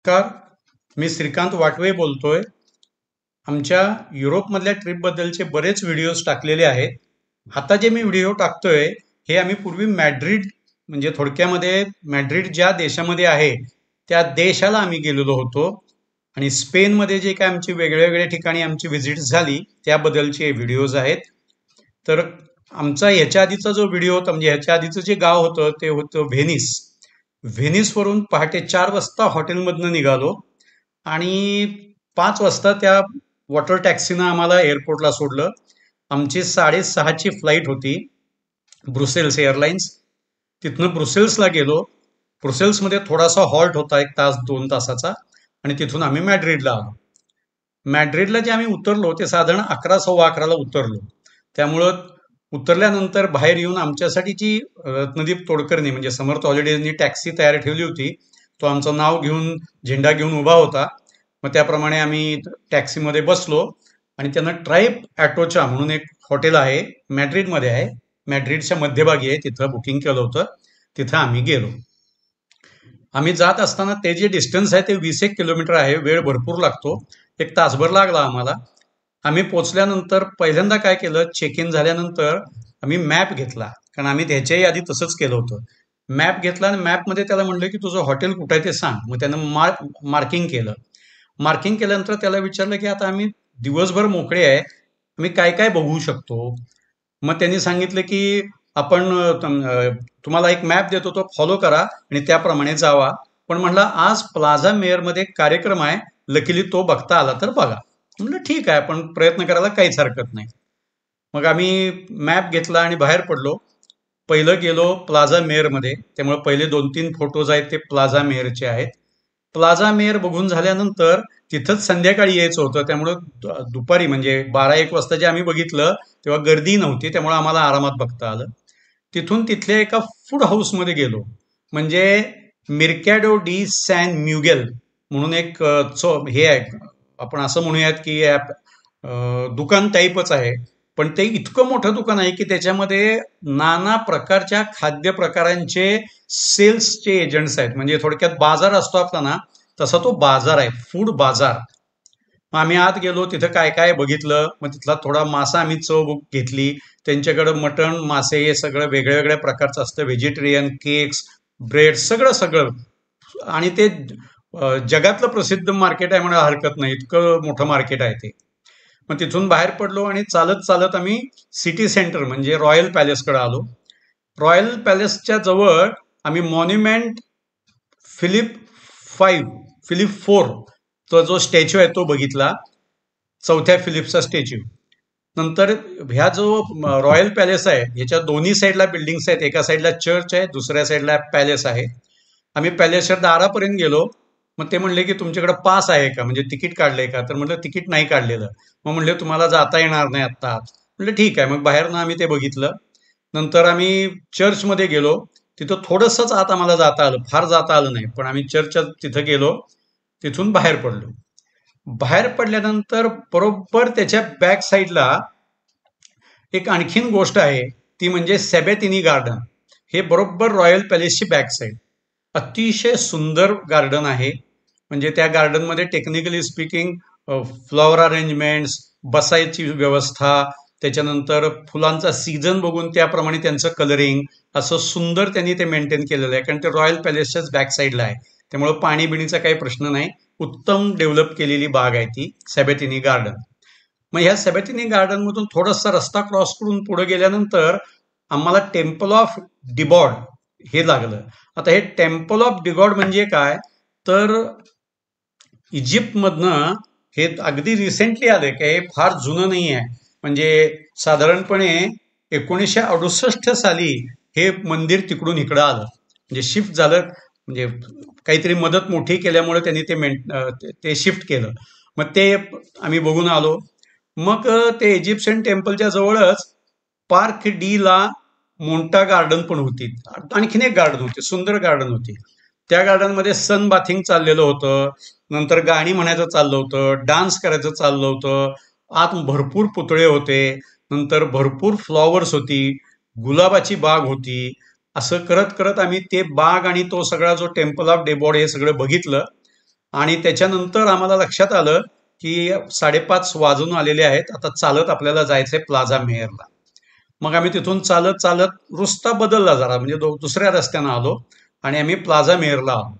नमस्कार, मी श्रीकांत वाटवे बोलतोय. आमच्या युरोपमधल्या ट्रिपबद्दलचे बरेच व्हिडिओज टाकलेले आहेत. आता जे मी व्हिडिओ टाकतोय हे आम्ही पूर्वी मॅड्रिड म्हणजे थोडक्यामध्ये मॅड्रिड ज्या देशामध्ये आहे त्या देशाला आम्ही गेलेलो होतो आणि स्पेनमध्ये जे काय आमची वेगळ्या ठिकाणी आमची व्हिजिट झाली त्याबद्दलचे व्हिडिओज आहेत. तर आमचा ह्याच्या आधीचा जो व्हिडिओ होता म्हणजे ह्याच्या आधीचं जे गाव होतं ते होतं व्हेनिस. व्हेनिसवरून पहाटे 4 वाजता हॉटेलमधनं निघालो आणि 5 वाजता त्या वॉटर टॅक्सीनं आम्हाला एअरपोर्टला सोडलं. आमची 6:30ची फ्लाईट होती ब्रुसेल्स एअरलाइन्स. तिथनं ब्रुसेल्सला गेलो. ब्रुसेल्समध्ये थोडासा हॉल्ट होता 1 तास 2 तासाचा आणि तिथून आम्ही मॅड्रिडला आलो. मॅड्रिडला जे आम्ही उतरलो ते साधारण 11:15ला उतरलो. त्यामुळं उतरल्यानंतर बाहेर येऊन आमच्यासाठी जी रत्नदीप तोडकरनी म्हणजे समर्थ हॉलिडेजनी टॅक्सी तयार ठेवली होती तो आमचं नाव घेऊन झेंडा घेऊन उभा होता. मग त्याप्रमाणे आम्ही टॅक्सीमध्ये बसलो आणि त्यानं ट्राईब ॲटोचा म्हणून एक हॉटेल आहे मॅड्रिडमध्ये आहे, मॅड्रिडच्या मध्यभागी आहे, तिथं बुकिंग केलं होतं. तिथं आम्ही गेलो. आम्ही जात असताना ते जे डिस्टन्स आहे ते 20 किलोमीटर आहे. वेळ भरपूर लागतो, 1 तासभर लागला आम्हाला. आम्ही पोचल्यानंतर पहिल्यांदा काय केलं, चेक इन झाल्यानंतर आम्ही मॅप घेतला, कारण आम्ही त्याच्याही आधी तसंच केलं होतं. मॅप घेतला आणि मॅपमध्ये त्याला म्हणलं की तुझं हॉटेल कुठं आहे ते सांग. मग त्यानं मार्किंग केलं. मार्किंग केल्यानंतर त्याला विचारलं की आता आम्ही दिवसभर मोकळे आहे, आम्ही काय काय बघू शकतो. मग त्यांनी सांगितलं की आपण तुम्हाला एक मॅप देतो तो फॉलो करा आणि त्याप्रमाणे जावा. पण म्हणलं आज प्लाझा मेयरमध्ये कार्यक्रम आहे, लकीली तो बघता आला तर बघा. म्हणलं ठीक आहे, आपण प्रयत्न करायला काहीच हरकत नाही. मग आम्ही मॅप घेतला आणि बाहेर पडलो. पहिलं गेलो प्लाझा मेयरमध्ये, त्यामुळे पहिले 2-3 फोटोज आहेत ते प्लाझा मेयरचे आहेत. प्लाझा मेयर बघून झाल्यानंतर तिथंच संध्याकाळी यायचं होतं, त्यामुळं दुपारी म्हणजे 12-1 वाजता जे आम्ही बघितलं तेव्हा गर्दी नव्हती, त्यामुळे आम्हाला आरामात बघता आलं. तिथून तिथल्या एका फूड हाऊसमध्ये गेलो, म्हणजे मिरकॅडो डी सॅन म्युगेल म्हणून एक हे आहे, आपण असं म्हणूयात की दुकान टाईपच आहे. पण ते इतकं मोठं दुकान आहे की त्याच्यामध्ये नाना प्रकारच्या खाद्य प्रकारांचे सेल्सचे एजंट्स आहेत. म्हणजे थोडक्यात बाजार असतो आपला ना, तसा तो बाजार आहे, फूड बाजार. मग आम्ही आत गेलो, तिथं काय काय बघितलं. मग तिथला थोडा मासा आम्ही चव घेतली. त्यांच्याकडं मटण मासे हे सगळं वेगळ्या प्रकारचं असतं. व्हेजिटेरियन, केक्स, ब्रेड सगळं सगळं. आणि ते जगातलं प्रसिद्ध मार्केट आहे म्हणा हरकत नाही, इतकं मोठं मार्केट आहे ते. मग तिथून बाहेर पडलो आणि चालत चालत आम्ही सिटी सेंटर म्हणजे रॉयल पॅलेसकडे आलो. रॉयल पॅलेसच्या जवळ आम्ही मॉन्युमेंट फिलिप 4 तो जो स्टॅच्यू आहे तो बघितला, 4थ्या फिलिपचा स्टॅच्यू. नंतर ह्या जो रॉयल पॅलेस आहे ह्याच्या दोन्ही साईडला बिल्डिंग्स आहेत. एका साईडला चर्च आहे, दुसऱ्या साईडला पॅलेस आहे. आम्ही पॅलेसच्या दारापर्यंत गेलो. मग ते म्हणले की तुमच्याकडे पास आहे का, म्हणजे तिकीट काढलंय का. तर म्हणलं तिकीट नाही काढलेलं. मग म्हणले तुम्हाला जाता येणार नाही आत्ता. म्हणलं ठीक आहे. मग बाहेरनं आम्ही ते बघितलं. नंतर आम्ही चर्चमध्ये गेलो. तिथं थोडंसंच आत आम्हाला जाता आलं, फार जाता आलं नाही, पण आम्ही चर्चच्या तिथं गेलो. तिथून बाहेर पडलो. बाहेर पडल्यानंतर बरोबर त्याच्या बॅक साईडला एक आणखीन गोष्ट आहे, ती म्हणजे सॅबॅटिनी गार्डन. हे बरोबर रॉयल पॅलेसची बॅक साईड. अतिशय सुंदर गार्डन आहे. म्हणजे त्या गार्डनमध्ये टेक्निकली स्पीकिंग फ्लॉवर अरेंजमेंट्स, बसायची व्यवस्था, त्याच्यानंतर फुलांचा सीझन बघून त्याप्रमाणे त्यांचं कलरिंग असं सुंदर त्यांनी ते मेंटेन केलेलं आहे. कारण ते रॉयल पॅलेसच्याच बॅक साईडला आहे, त्यामुळं पाणी बिणीचा काही प्रश्न नाही. उत्तम डेव्हलप केलेली बाग आहे ती सॅबॅटिनी गार्डन. मग ह्या सॅबॅटिनी गार्डन मधून थोडासा रस्ता क्रॉस करून पुढे गेल्यानंतर आम्हाला टेम्पल ऑफ डिबॉड हे लागलं. आता हे टेम्पल ऑफ डिगॉड म्हणजे काय, तर इजिप्तमधनं हे अगदी रिसेंटली आले की हे फार जुनं नाही आहे. म्हणजे साधारणपणे 1968 साली हे मंदिर तिकडून इकडं आलं, म्हणजे शिफ्ट झालं. म्हणजे काहीतरी मदत मोठी केल्यामुळे त्यांनी ते शिफ्ट केलं. मग ते आम्ही बघून आलो. मग ते इजिप्शियन टेम्पलच्या जवळच पार्क डी ला मोंटा गार्डन पण होती. आणखीन एक गार्डन होती, सुंदर गार्डन होती. त्या गार्डनमध्ये सन बाथिंग चाललेलं होतं, नंतर गाणी म्हणायचं चाललं होतं, डान्स करायचं चाललं होतं. आत भरपूर पुतळे होते, नंतर भरपूर फ्लॉवर्स होती, गुलाबाची बाग होती. असं करत करत आम्ही ते बाग आणि तो सगळा जो टेम्पल ऑफ डिबॉड हे सगळं बघितलं. आणि त्याच्यानंतर आम्हाला लक्षात आलं की 5:30 वाजून आलेले आहेत, आता चालत आपल्याला जायचंय प्लाझा मेयरला. मग आम्ही तिथून चालत चालत रस्ता बदलला जरा, म्हणजे दुसऱ्या रस्त्यानं आलो आणि आम्ही प्लाझा मेयरला आलो.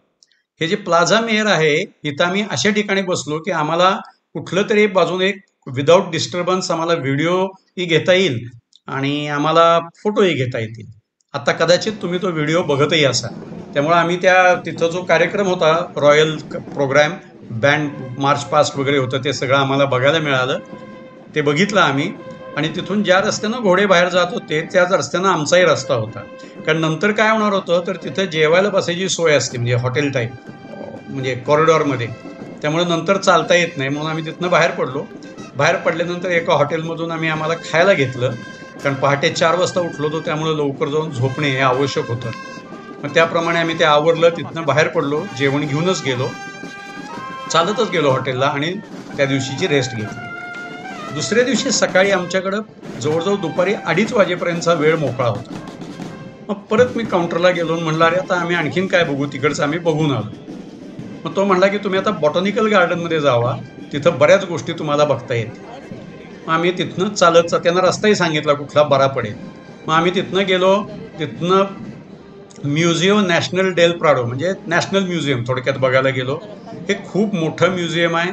हे जे प्लाझा मेयर आहे, इथं आम्ही अशा ठिकाणी बसलो की आम्हाला कुठलं तरी बाजूने एक विदाऊट डिस्टर्बन्स आम्हाला व्हिडिओही घेता येईल आणि आम्हाला फोटोही घेता येतील. आता कदाचित तुम्ही तो व्हिडिओ बघतही असाल. त्यामुळे आम्ही तिथं जो कार्यक्रम होता, royal program, band march past वगैरे होतं, ते सगळं आम्हाला बघायला मिळालं. ते बघितलं आम्ही आणि तिथून ज्या रस्त्यानं घोडे बाहेर जात होते त्याच रस्त्यानं आमचाही रस्ता होता. कारण नंतर काय होणार होतं, तर तिथं जेवायला बसायची सोय असते, म्हणजे हॉटेल टाईप, म्हणजे कॉरिडॉरमध्ये. त्यामुळे नंतर चालता येत नाही, म्हणून आम्ही तिथनं बाहेर पडलो. बाहेर पडल्यानंतर एका हॉटेलमधून आम्हाला खायला घेतलं, कारण पहाटे 4 वाजता उठलो होतो, त्यामुळे लवकर जाऊन झोपणे हे आवश्यक होतं. मग त्याप्रमाणे आम्ही ते आवरलं, तिथनं बाहेर पडलो, जेवण घेऊनच गेलो, चालतच गेलो हॉटेलला आणि त्या दिवशीची रेस्ट घेतली. दुसऱ्या दिवशी सकाळी आमच्याकडं जवळजवळ दुपारी 2:30 वाजेपर्यंतचा वेळ मोकळा होता. मग परत मी काउंटरला गेलो आणि म्हणलं, अरे आता आम्ही आणखीन काय बघू, तिकडचं आम्ही बघून आलो. मग तो म्हणला की तुम्ही आता बॉटॅनिकल गार्डनमध्ये जावा, तिथं बऱ्याच गोष्टी तुम्हाला बघता येतील. मग आम्ही तिथनं चालत, त्यांना रस्ताही सांगितला कुठला बरा पडेल. मग आम्ही तिथनं गेलो. तिथनं म्युझियम नॅशनल डेल प्राडो, म्हणजे नॅशनल म्युझियम थोडक्यात बघायला गेलो. हे खूप मोठं म्युझियम आहे,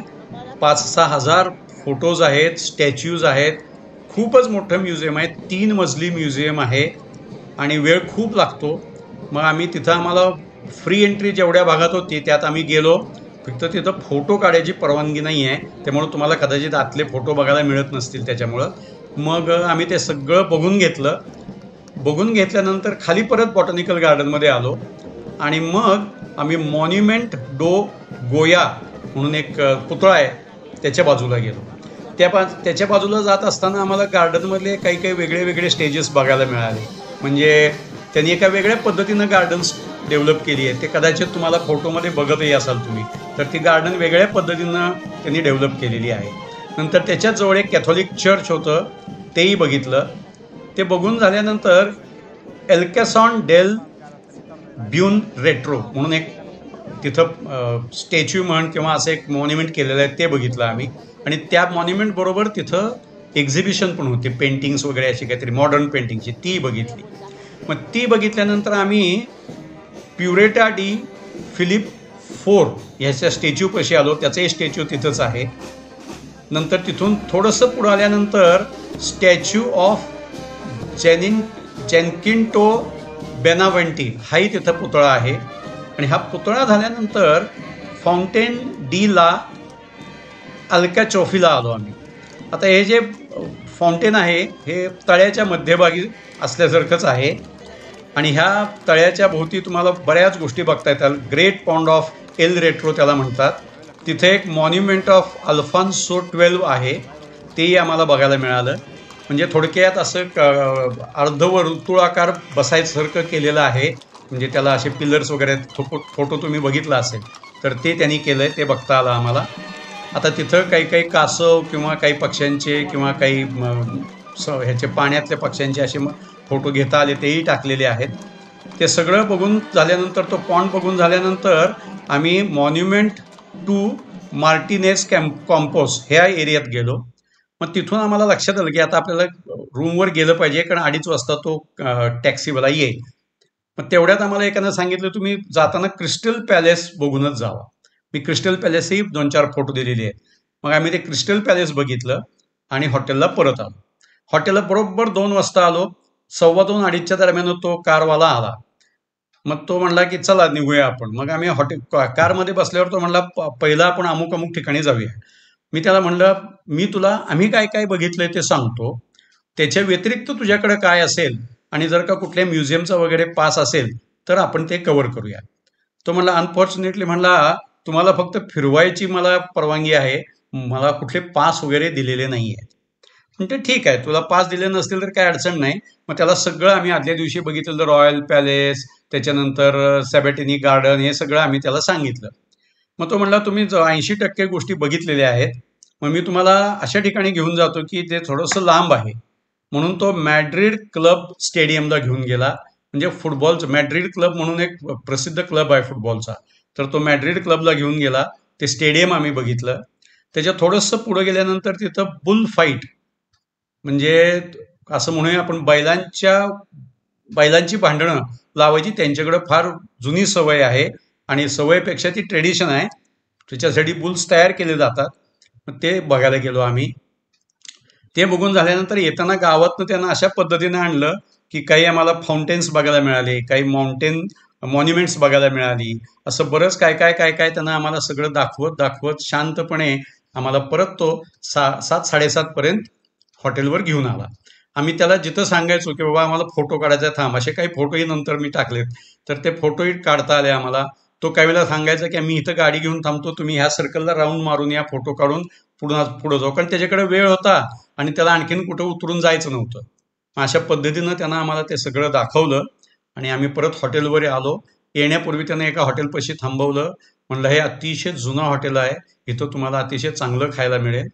5-6 हजार फोटोज आहेत, स्टॅच्यूज आहेत, खूपच मोठं म्युझियम आहे. 3 मजली म्युझियम आहे आणि वेळ खूप लागतो. मग आम्ही तिथं, आम्हाला फ्री एंट्री जेवढ्या भागात होती त्यात आम्ही गेलो. फक्त तिथं फोटो काढायची परवानगी नाही आहे, त्यामुळं तुम्हाला कदाचित आतले फोटो बघायला मिळत नसतील त्याच्यामुळं. मग आम्ही ते सगळं बघून घेतलं. बघून घेतल्यानंतर खाली परत बॉटॅनिकल गार्डनमध्ये आलो आणि मग आम्ही मॉन्युमेंट डो गोया म्हणून एक पुतळा आहे त्याच्या बाजूला गेलो. त्याच्या बाजूला जात असताना आम्हाला गार्डनमधले काही काही वेगळे वेगळे स्टेजेस बघायला मिळाले. म्हणजे त्यांनी एका वेगळ्या पद्धतीनं गार्डन्स डेव्हलप केली आहे. ते कदाचित तुम्हाला फोटोमध्ये बघतही असाल तुम्ही, तर ती गार्डन वेगळ्या पद्धतीनं त्यांनी डेव्हलप केलेली आहे. नंतर त्याच्याच जवळ एक कॅथॉलिक चर्च होतं, तेही बघितलं. ते बघून झाल्यानंतर एल्कॅसॉन डेल ब्यून रेट्रो म्हणून एक तिथं स्टॅच्यू म्हण किंवा असं एक मॉन्युमेंट केलेलं आहे, ते बघितलं आम्ही. आणि त्या मॉन्युमेंट बरोबर तिथं एक्झिबिशन पण होती, पेंटिंग्स वगैरे अशी काहीतरी मॉडर्न पेंटिंगची, ती बघितली. मग ती बघितल्यानंतर आम्ही प्युरेटा डी फिलिप IV ह्याच्या स्टॅच्यूपाशी आलो. त्याचंही स्टॅच्यू तिथंच आहे. नंतर तिथून थोडंसं पुढं आल्यानंतर स्टॅच्यू ऑफ जेनकिंटो बेनावेंटी हाही तिथं पुतळा आहे. आणि हा पुतळा झाल्यानंतर फाउंटेन डी ला अल्काचोफीला आलो आम्ही. आता हे जे फाउंटेन आहे हे तळ्याच्या मध्यभागी असल्यासारखंच आहे आणि ह्या तळ्याच्या भोवती तुम्हाला बऱ्याच गोष्टी बघता येतात. Great pond of L retro त्याला म्हणतात. तिथे एक मॉन्युमेंट ऑफ अल्फॉन्सो XII आहे, तेही आम्हाला बघायला मिळालं. म्हणजे थोडक्यात असं अर्धवर्तुळाकार बसायसारखं केलेलं आहे, म्हणजे त्याला असे पिलर्स वगैरे, फोटो तुम्ही बघितला असेल तर ते त्यांनी केलं आहे, ते बघता आलं आम्हाला. आता तिथं काही काही कासव किंवा काही पक्ष्यांचे किंवा काही ह्याचे पाण्यातल्या पक्ष्यांचे असे फोटो घेता आले, तेही टाकलेले आहेत. ते सगळं बघून झाल्यानंतर, तो पॉन्ड बघून झाल्यानंतर आम्ही मॉन्युमेंट टू मार्टिनेस कॉम्पोस ह्या एरियात गेलो. मग तिथून आम्हाला लक्षात आलं की आता आपल्याला रूमवर गेलं पाहिजे, कारण 2:30 वाजता तो टॅक्सीवाला येईल. मग तेवढ्यात आम्हाला एकानं सांगितलं, तुम्ही जाताना क्रिस्टल पॅलेस बघूनच जावा. मी क्रिस्टल पॅलेसही 2-4 फोटो दिलेले आहेत. मग आम्ही ते क्रिस्टल पॅलेस बघितलं आणि हॉटेलला परत आलो. हॉटेलला बरोबर 2 वाजता आलो. 2:15-2:30च्या दरम्यान तो कारवाला आला. मग तो म्हणला की चला निघूया आपण. मग आम्ही कारमध्ये बसल्यावर तो म्हणला, पहिला आपण अमुक अमुक ठिकाणी जाऊया. मी त्याला म्हणलं, मी तुला आम्ही काय काय बघितलंय ते सांगतो, त्याच्या व्यतिरिक्त तुझ्याकडे काय असेल आणि जर का कुठल्या म्युझियमचा वगैरे पास असेल तर आपण ते कव्हर करूया. तो म्हणला, अनफॉर्च्युनेटली म्हणला, तुम्हाला फक्त फिरवायची मला परवानगी आहे, मला कुठले पास वगैरे दिलेले नाही आहेत. म्हणजे ठीक आहे, तुला पास दिले नसतील तर काय अडचण नाही. मग त्याला सगळं आम्ही आदल्या दिवशी बघितलेलं, रॉयल पॅलेस, त्याच्यानंतर सॅबॅटिनी गार्डन, हे सगळं आम्ही त्याला सांगितलं. मग तो म्हणला, तुम्ही 80% गोष्टी बघितलेल्या आहेत, मग मी तुम्हाला अशा ठिकाणी घेऊन जातो की ते थोडंसं लांब आहे. म्हणून तो मॅड्रिड क्लब स्टेडियमला घेऊन गेला. म्हणजे फुटबॉलचं मॅड्रिड क्लब म्हणून एक प्रसिद्ध क्लब आहे फुटबॉलचा, तर तो मॅड्रिड क्लबला घेऊन गेला. ते स्टेडियम आम्ही बघितलं. त्याच्या थोडंसं पुढे गेल्यानंतर तिथं बुल फाईट म्हणजे असं म्हणूया आपण बैलांची भांडणं लावायची त्यांच्याकडे फार जुनी सवय आहे आणि सवयपेक्षा ती ट्रेडिशन आहे. त्याच्यासाठी बुल्स तयार केले जातात. मग ते बघायला गेलो आम्ही. ते बघून झाल्यानंतर येताना गावातनं त्यांना अशा पद्धतीने आणलं की काही आम्हाला फाउंटेन्स बघायला मिळाले, काही माउंटेन मॉन्युमेंट्स बघायला मिळाली. असं बरंच काय काय काय काय त्यांना आम्हाला सगळं दाखवत दाखवत शांतपणे आम्हाला परत तो 7:30 पर्यंत हॉटेलवर घेऊन आला. आम्ही त्याला जिथं सांगायचो की बाबा आम्हाला फोटो काढायचा थांब, असे काही फोटोही नंतर मी टाकलेत, तर ते फोटोही काढता आले आम्हाला. तो काही वेळेला सांगायचा की आम्ही इथं गाडी घेऊन थांबतो, तुम्ही ह्या सर्कलला राऊंड मारून या, फोटो काढून पुढे जाऊ, कारण त्याच्याकडे वेळ होता आणि त्याला आणखीन कुठं उतरून जायचं नव्हतं. अशा पद्धतीनं त्यानं आम्हाला ते सगळं दाखवलं आणि आम्ही परत हॉटेलवर आलो. येण्यापूर्वी त्यानं एका हॉटेलपाशी थांबवलं. म्हणलं हे अतिशय जुनं हॉटेल आहे, इथं तुम्हाला अतिशय चांगलं खायला मिळेल.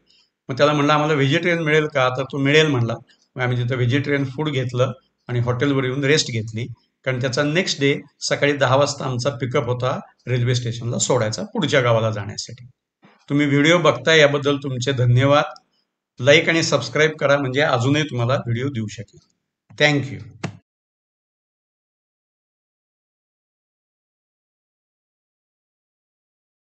मग त्याला म्हणलं आम्हाला व्हेजिटेरियन मिळेल का, तर तो मिळेल म्हणला. मग आम्ही तिथं व्हेजिटेरियन फूड घेतलं आणि हॉटेलवर येऊन रेस्ट घेतली, कारण त्याचा नेक्स्ट डे सकाळी 10 वाजता आमचा पिकअप होता रेल्वे स्टेशनला सोडायचा पुढच्या गावाला जाण्यासाठी. तुम्ही व्हिडिओ बघताय याबद्दल तुमचे धन्यवाद. लाईक आणि सबस्क्राईब करा म्हणजे अजूनही तुम्हाला व्हिडिओ देऊ शकेल. थँक्यू.